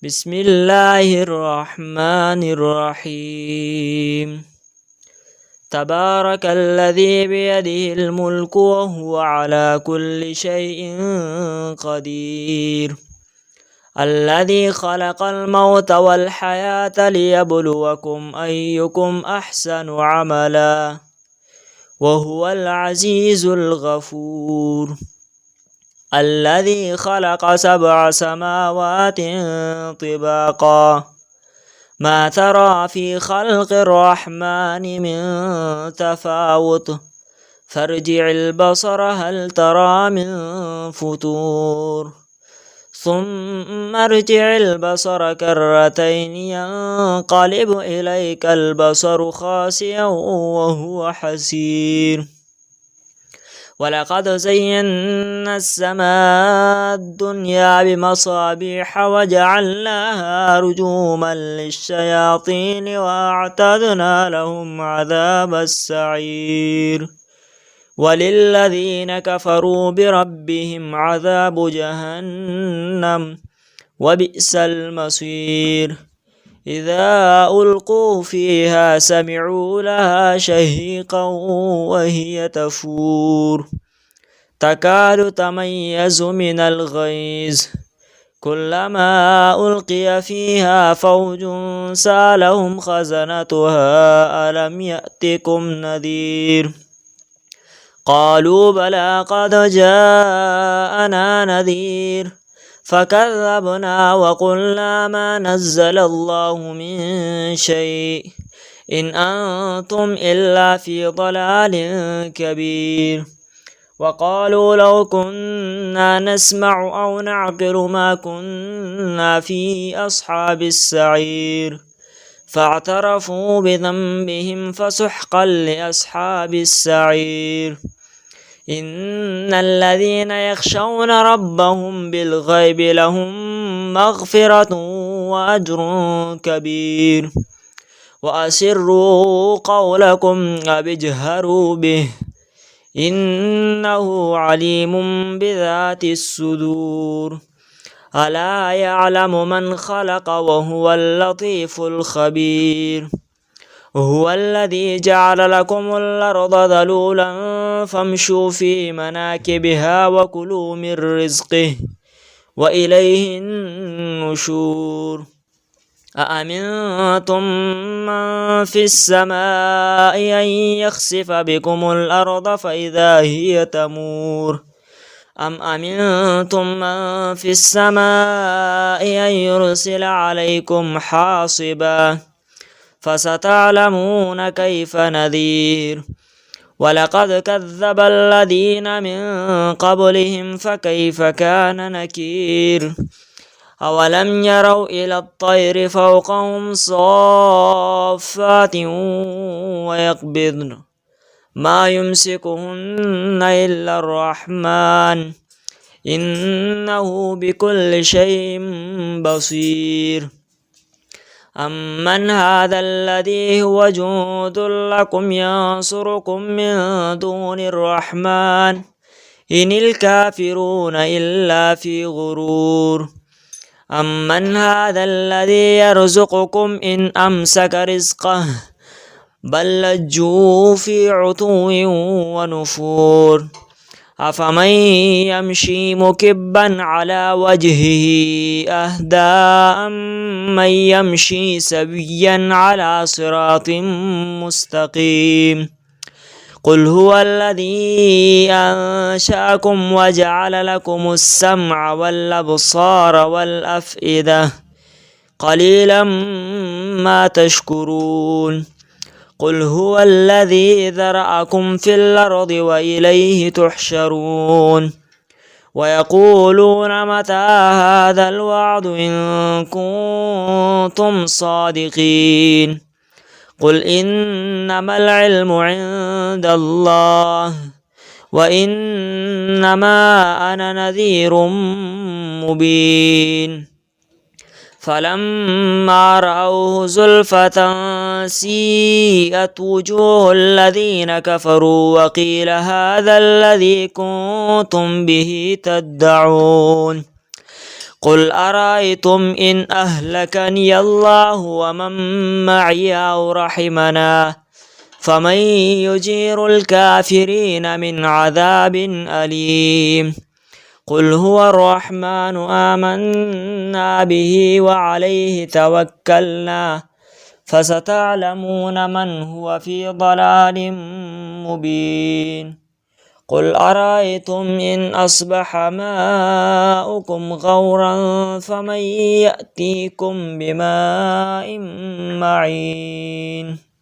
بسم الله الرحمن الرحيم تبارك الذي بيده الملك وهو على كل شيء قدير الذي خلق الموت والحياة ليبلوكم أيكم أحسن عملا وهو العزيز الغفور الذي خلق 7 سماوات طباقا ما ترى في خلق الرحمن من تفاوت فارجع البصر هل ترى من فتور ثم ارجع البصر كرتين ينقلب إليك البصر خاسئا وهو حسير ولقد زينا السماء الدنيا بمصابيح وجعلناها رجوما للشياطين وأعتدنا لهم عذاب السعير وللذين كفروا بربهم عذاب جهنم وبئس المصير إذا ألقوا فيها سمعوا لها شهيقا وهي تفور تكاد تميز من الغيظ كلما ألقي فيها فوج سألهم خزنتها ألم يأتكم نذير قالوا بلى قد جاءنا نذير فكذبنا وقلنا ما نزل الله من شيء إن أنتم إلا في ضلال كبير وقالوا لو كنا نسمع أو نعقل ما كنا في أصحاب السعير فاعترفوا بذنبهم فسحقا لأصحاب السعير إن الذين يخشون ربهم بالغيب لهم مغفرة وأجر كبير وأسروا قولكم أو اجهروا به إنه عليم بذات الصدور ألا يعلم من خلق وهو اللطيف الخبير هو الذي جعل لكم الأرض ذلولا فامشوا في مناكبها وكلوا من رزقه وإليه النشور أأمنتم من في السماء أن يخسف بكم الأرض فإذا هي تمور أم أمنتم من في السماء أن يرسل عليكم حاصبا فستعلمون كيف نذير ولقد كذب الذين من قبلهم فكيف كان نكير أولم يروا إلى الطير فوقهم صافات ويقبضن ما يمسكهن إلا الرحمن إنه بكل شيء بصير أمن هذا الذي هو جند لكم ينصركم من دون الرحمن إن الكافرون إلا في غرور أمن هذا الذي يرزقكم إن أمسك رزقه بل لجوا في عتو ونفور أفمن يمشي مكبا على وجهه أهدى أمن يمشي سويا على صراط مستقيم قل هو الذي أنشأكم وجعل لكم السمع والأبصار والأفئدة قليلا ما تشكرون قل هو الذي ذرأكم في الأرض وإليه تحشرون ويقولون متى هذا الوعد إن كنتم صادقين قل إنما العلم عند الله وإنما أنا نذير مبين فلما رأوه زلفة سيئت وجوه الذين كفروا وقيل هذا الذي كنتم به تدعون قل أرأيتم إن أهلكني الله ومن معي أو رحمنا فمن يجير الكافرين من عذاب أليم قل هو الرحمن آمنا به وعليه توكلنا فستعلمون من هو في ضلال مبين قل أرأيتم إن أصبح ماؤكم غورا فمن يأتيكم بماء معين